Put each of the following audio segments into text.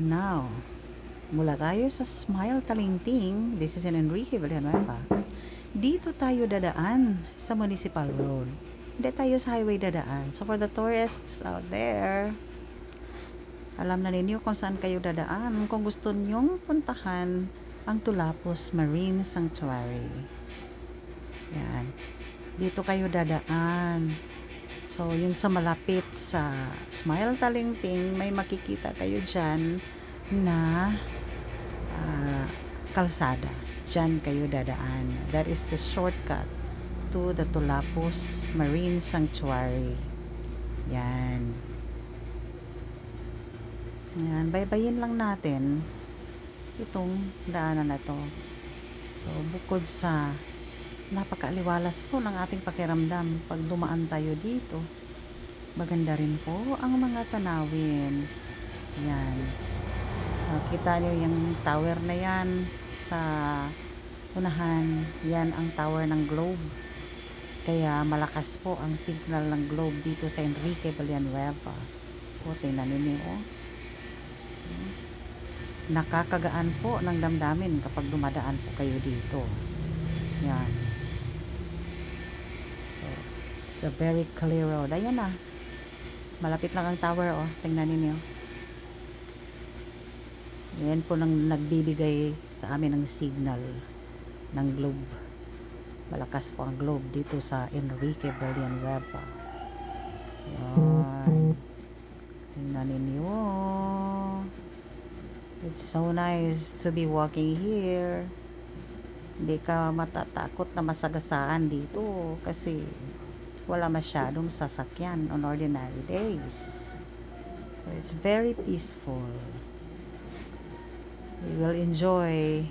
Now, mula tayo sa Smile Talingting. This is in Enrique Villanueva. Dito tayo dadaan sa Municipal Road. Hindi tayo sa highway dadaan. So for the tourists out there, alam na ninyo kung saan kayo dadaan kung gusto nyong puntahan ang Tulapos Marine Sanctuary. Yan. Dito kayo dadaan. So, yung sa malapit sa Smile Talingting, may makikita kayo dyan na kalsada. Dyan kayo dadaan. That is the shortcut to the Tulapos Marine Sanctuary. Yan. Yan. Baybayin lang natin itong daanan na to. So, bukod sa napakaaliwalas po ng ating pakiramdam pag dumaan tayo dito, maganda rin po ang mga tanawin. Yan. Kita nyo yung tower na yan sa unahan. Yan ang tower ng Globe. Kaya malakas po ang signal ng Globe dito sa Enrique Villanueva. O, tingnan ninyo, oh. Nakakagaan po ng damdamin kapag dumadaan po kayo dito. Yan. So, it's a very clear road. Ayan na. Malapit lang ang tower, oh. Tingnan ninyo. Yan po nang nagbibigay sa amin ng signal ng Globe. Malakas po ang Globe dito sa Enrique Villanueva. Yan. Tingnan ninyo. It's so nice to be walking here. Hindi ka matatakot na masagasaan dito kasi wala masyadong sasakyan on ordinary days. So it's very peaceful. You will enjoy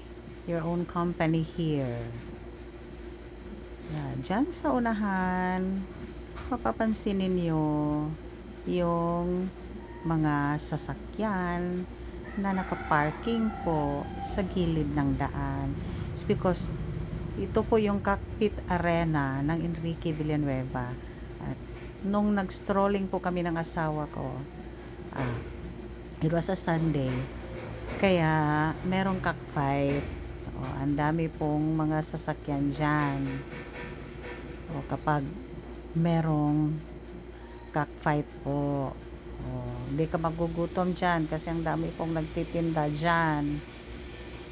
your own company here. Yan, dyan sa unahan, mapapansin ninyo yung mga sasakyan na nakaparking po sa gilid ng daan. It's because ito po yung cockpit arena ng Enrique Villanueva. At nung nag-strolling po kami ng asawa ko, it was a Sunday, kaya merong cockfight. Ang dami pong mga sasakyan dyan. Kapag merong cockfight po, hindi ka magugutom dyan kasi ang dami pong nagtitinda dyan.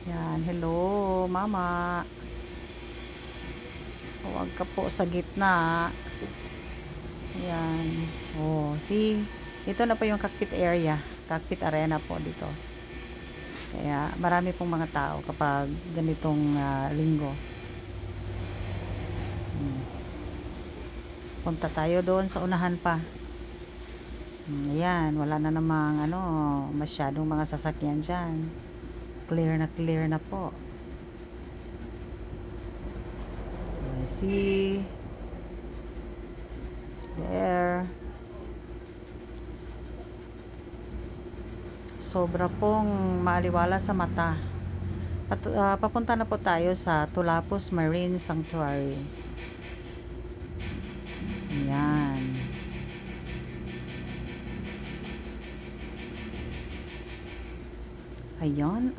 Yan, hello mama, huwag ka po sa gitna. Yan, see, ito na po yung cockpit area, cockpit arena po dito. Kaya marami pong mga tao kapag ganitong linggo. Punta tayo doon sa unahan pa. Ayan, wala na namang masyadong mga sasakyan dyan. Clear na po. See there. Sobra pong maaliwala sa mata. Papunta na po tayo sa Tulapos Marine Sanctuary. Ayan. Ayan.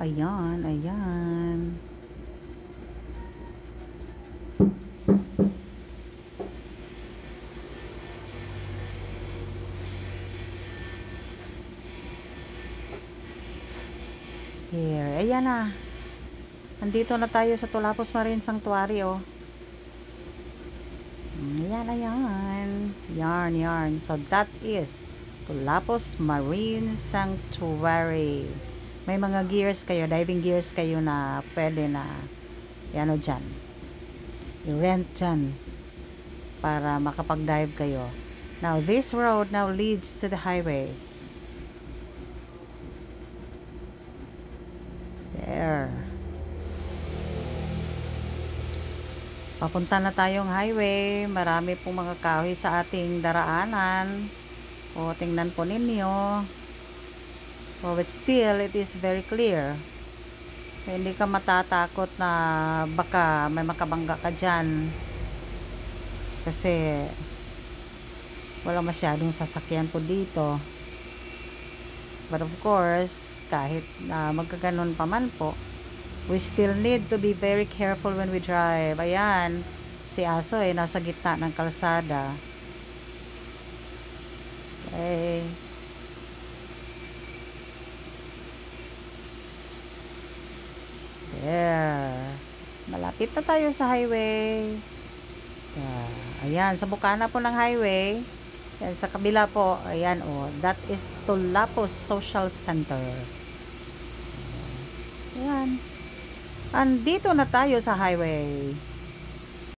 Here, ayan na. Nandito na tayo sa Tulapos Marine Sanctuary, oh. Ayan. Yarn. So that is Tulapos Marine Sanctuary. May mga gears kayo, diving gears kayo na pwede na dyan, i-rent dyan para makapag-dive kayo. Now this road now leads to the highway. There. Papunta na tayong highway. Marami pong mga kahoy sa ating daraanan. Tingnan po ninyo. But still, it is very clear. Hindi ka matatakot na baka may makabangga ka dyan. Kasi wala masyadong sasakyan po dito. But of course, kahit magkaganon pa man po, we still need to be very careful when we drive. Ayan, si aso nasa gitna ng kalsada. Okay. There. Malapit na tayo sa highway. Ayan, sa bukana po ng highway. Yan, sa kabila po, ayan that is Tulapos Social Center. Ayan. Andito na tayo sa highway.